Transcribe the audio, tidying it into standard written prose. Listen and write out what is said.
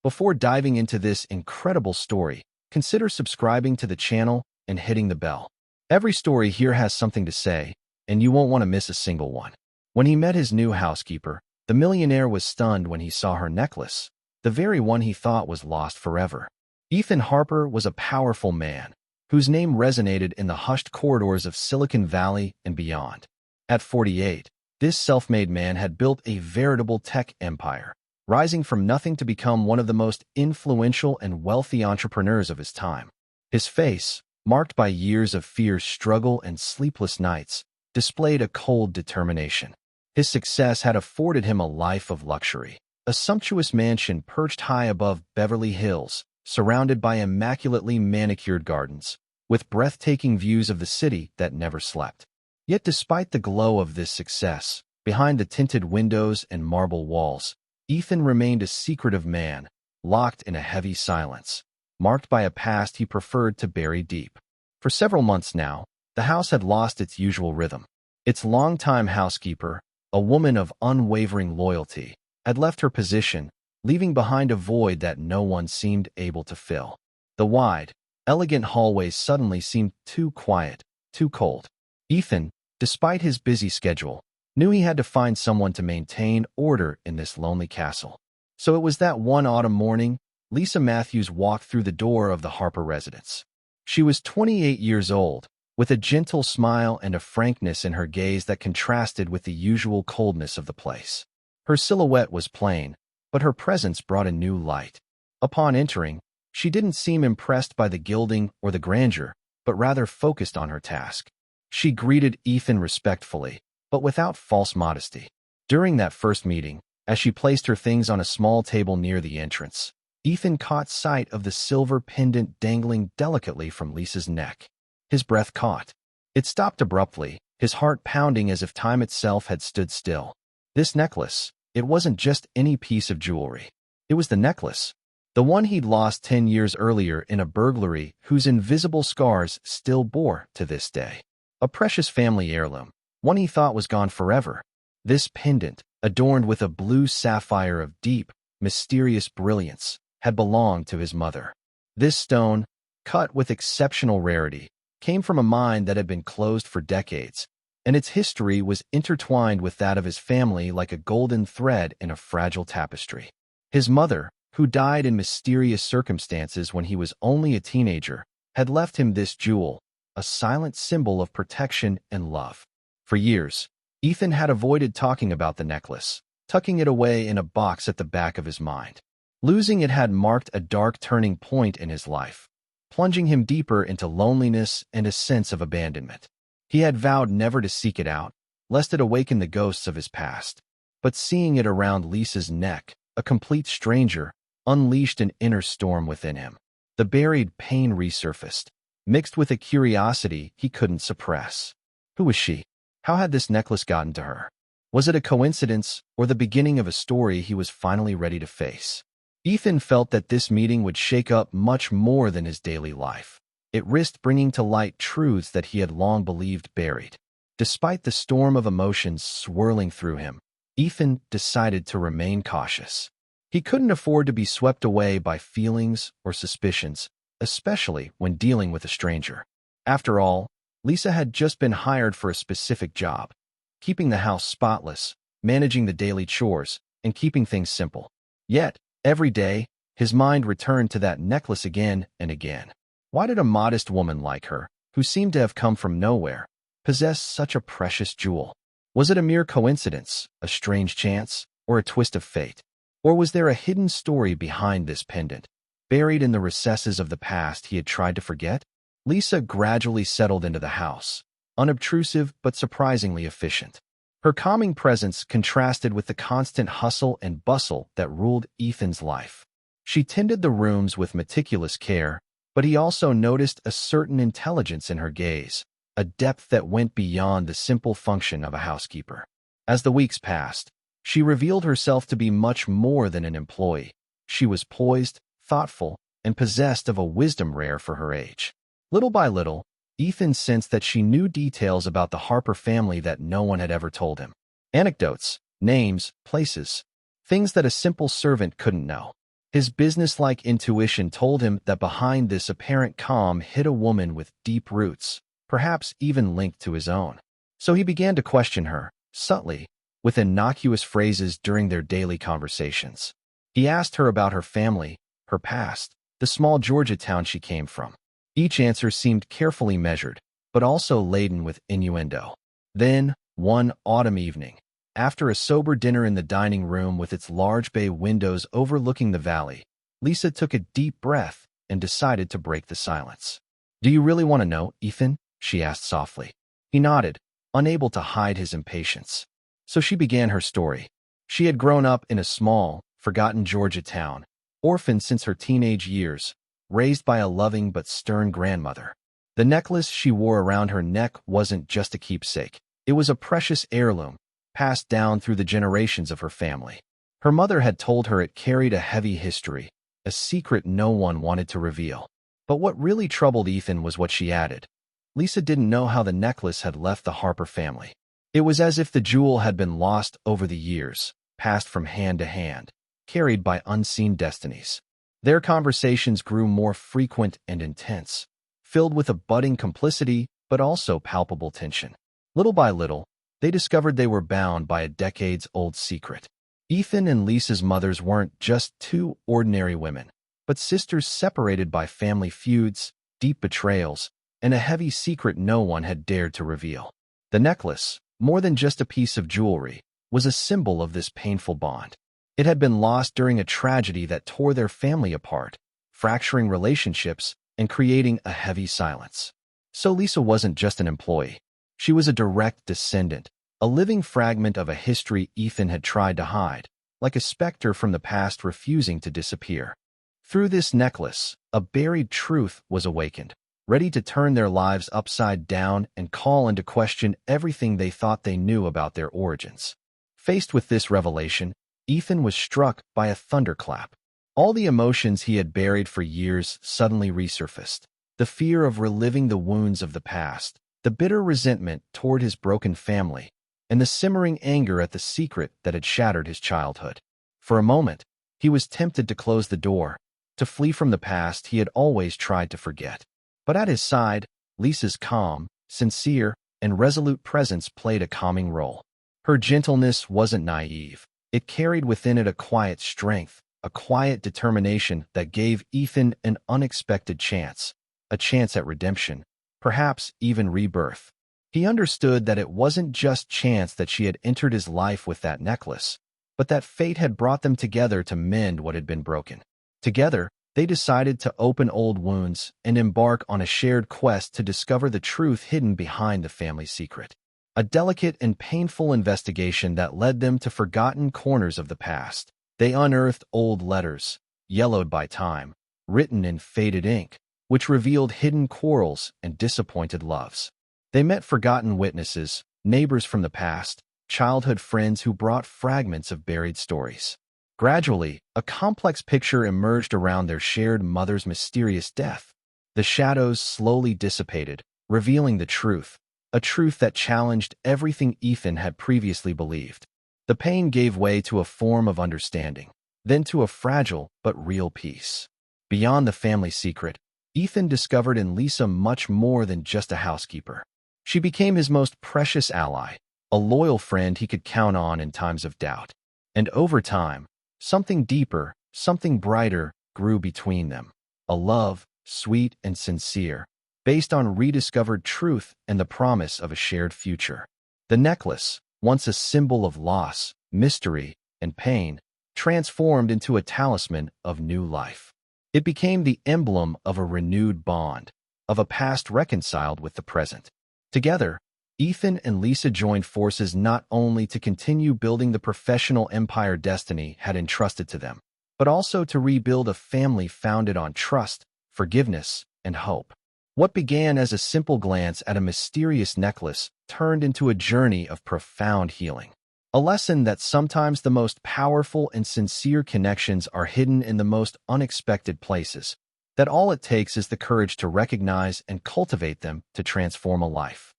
Before diving into this incredible story, consider subscribing to the channel and hitting the bell. Every story here has something to say, and you won't want to miss a single one. When he met his new housekeeper, the millionaire was stunned when he saw her necklace, the very one he thought was lost forever. Ethan Harper was a powerful man, whose name resonated in the hushed corridors of Silicon Valley and beyond. At 48, this self-made man had built a veritable tech empire, rising from nothing to become one of the most influential and wealthy entrepreneurs of his time. His face, marked by years of fierce struggle and sleepless nights, displayed a cold determination. His success had afforded him a life of luxury, a sumptuous mansion perched high above Beverly Hills, surrounded by immaculately manicured gardens, with breathtaking views of the city that never slept. Yet despite the glow of this success, behind the tinted windows and marble walls, Ethan remained a secretive man, locked in a heavy silence, marked by a past he preferred to bury deep. For several months now, the house had lost its usual rhythm. Its longtime housekeeper, a woman of unwavering loyalty, had left her position, leaving behind a void that no one seemed able to fill. The wide, elegant hallways suddenly seemed too quiet, too cold. Ethan, despite his busy schedule, knew he had to find someone to maintain order in this lonely castle. So it was that one autumn morning, Lisa Matthews walked through the door of the Harper residence. She was 28 years old, with a gentle smile and a frankness in her gaze that contrasted with the usual coldness of the place. Her silhouette was plain, but her presence brought a new light. Upon entering, she didn't seem impressed by the gilding or the grandeur, but rather focused on her task. She greeted Ethan respectfully, but without false modesty. During that first meeting, as she placed her things on a small table near the entrance, Ethan caught sight of the silver pendant dangling delicately from Lisa's neck. His breath caught. It stopped abruptly, his heart pounding as if time itself had stood still. This necklace, it wasn't just any piece of jewelry. It was the necklace, the one he'd lost 10 years earlier in a burglary whose invisible scars still bore to this day. A precious family heirloom, one he thought was gone forever. This pendant, adorned with a blue sapphire of deep, mysterious brilliance, had belonged to his mother. This stone, cut with exceptional rarity, came from a mine that had been closed for decades, and its history was intertwined with that of his family like a golden thread in a fragile tapestry. His mother, who died in mysterious circumstances when he was only a teenager, had left him this jewel, a silent symbol of protection and love. For years, Ethan had avoided talking about the necklace, tucking it away in a box at the back of his mind. Losing it had marked a dark turning point in his life, plunging him deeper into loneliness and a sense of abandonment. He had vowed never to seek it out, lest it awaken the ghosts of his past. But seeing it around Lisa's neck, a complete stranger, unleashed an inner storm within him. The buried pain resurfaced, mixed with a curiosity he couldn't suppress. Who was she? How had this necklace gotten to her? Was it a coincidence or the beginning of a story he was finally ready to face? Ethan felt that this meeting would shake up much more than his daily life. It risked bringing to light truths that he had long believed buried. Despite the storm of emotions swirling through him, Ethan decided to remain cautious. He couldn't afford to be swept away by feelings or suspicions, especially when dealing with a stranger. After all, Lisa had just been hired for a specific job, keeping the house spotless, managing the daily chores, and keeping things simple. Yet, every day, his mind returned to that necklace again and again. Why did a modest woman like her, who seemed to have come from nowhere, possess such a precious jewel? Was it a mere coincidence, a strange chance, or a twist of fate? Or was there a hidden story behind this pendant, buried in the recesses of the past he had tried to forget? Lisa gradually settled into the house, unobtrusive but surprisingly efficient. Her calming presence contrasted with the constant hustle and bustle that ruled Ethan's life. She tended the rooms with meticulous care, but he also noticed a certain intelligence in her gaze, a depth that went beyond the simple function of a housekeeper. As the weeks passed, she revealed herself to be much more than an employee. She was poised, thoughtful, and possessed of a wisdom rare for her age. Little by little, Ethan sensed that she knew details about the Harper family that no one had ever told him. Anecdotes, names, places, things that a simple servant couldn't know. His businesslike intuition told him that behind this apparent calm hid a woman with deep roots, perhaps even linked to his own. So he began to question her, subtly, with innocuous phrases during their daily conversations. He asked her about her family, her past, the small Georgia town she came from. Each answer seemed carefully measured, but also laden with innuendo. Then, one autumn evening, after a sober dinner in the dining room with its large bay windows overlooking the valley, Lisa took a deep breath and decided to break the silence. "Do you really want to know, Ethan?" she asked softly. He nodded, unable to hide his impatience. So she began her story. She had grown up in a small, forgotten Georgia town, orphaned since her teenage years, raised by a loving but stern grandmother. The necklace she wore around her neck wasn't just a keepsake. It was a precious heirloom, passed down through the generations of her family. Her mother had told her it carried a heavy history, a secret no one wanted to reveal. But what really troubled Ethan was what she added. Lisa didn't know how the necklace had left the Harper family. It was as if the jewel had been lost over the years, passed from hand to hand, carried by unseen destinies. Their conversations grew more frequent and intense, filled with a budding complicity but also palpable tension. Little by little, they discovered they were bound by a decades-old secret. Ethan and Lisa's mothers weren't just two ordinary women, but sisters separated by family feuds, deep betrayals, and a heavy secret no one had dared to reveal. The necklace, more than just a piece of jewelry, was a symbol of this painful bond. It had been lost during a tragedy that tore their family apart, fracturing relationships and creating a heavy silence. So Lisa wasn't just an employee. She was a direct descendant, a living fragment of a history Ethan had tried to hide, like a specter from the past refusing to disappear. Through this necklace, a buried truth was awakened, ready to turn their lives upside down and call into question everything they thought they knew about their origins. Faced with this revelation, Ethan was struck by a thunderclap. All the emotions he had buried for years suddenly resurfaced. The fear of reliving the wounds of the past, the bitter resentment toward his broken family, and the simmering anger at the secret that had shattered his childhood. For a moment, he was tempted to close the door, to flee from the past he had always tried to forget. But at his side, Lisa's calm, sincere, and resolute presence played a calming role. Her gentleness wasn't naive. It carried within it a quiet strength, a quiet determination that gave Ethan an unexpected chance, a chance at redemption, perhaps even rebirth. He understood that it wasn't just chance that she had entered his life with that necklace, but that fate had brought them together to mend what had been broken. Together, they decided to open old wounds and embark on a shared quest to discover the truth hidden behind the family secret. A delicate and painful investigation that led them to forgotten corners of the past. They unearthed old letters, yellowed by time, written in faded ink, which revealed hidden quarrels and disappointed loves. They met forgotten witnesses, neighbors from the past, childhood friends who brought fragments of buried stories. Gradually, a complex picture emerged around their shared mother's mysterious death. The shadows slowly dissipated, revealing the truth, a truth that challenged everything Ethan had previously believed. The pain gave way to a form of understanding, then to a fragile but real peace. Beyond the family secret, Ethan discovered in Lisa much more than just a housekeeper. She became his most precious ally, a loyal friend he could count on in times of doubt. And over time, something deeper, something brighter grew between them. A love, sweet and sincere, based on rediscovered truth and the promise of a shared future. The necklace, once a symbol of loss, mystery, and pain, transformed into a talisman of new life. It became the emblem of a renewed bond, of a past reconciled with the present. Together, Ethan and Lisa joined forces not only to continue building the professional empire destiny had entrusted to them, but also to rebuild a family founded on trust, forgiveness, and hope. What began as a simple glance at a mysterious necklace turned into a journey of profound healing. A lesson that sometimes the most powerful and sincere connections are hidden in the most unexpected places, that all it takes is the courage to recognize and cultivate them to transform a life.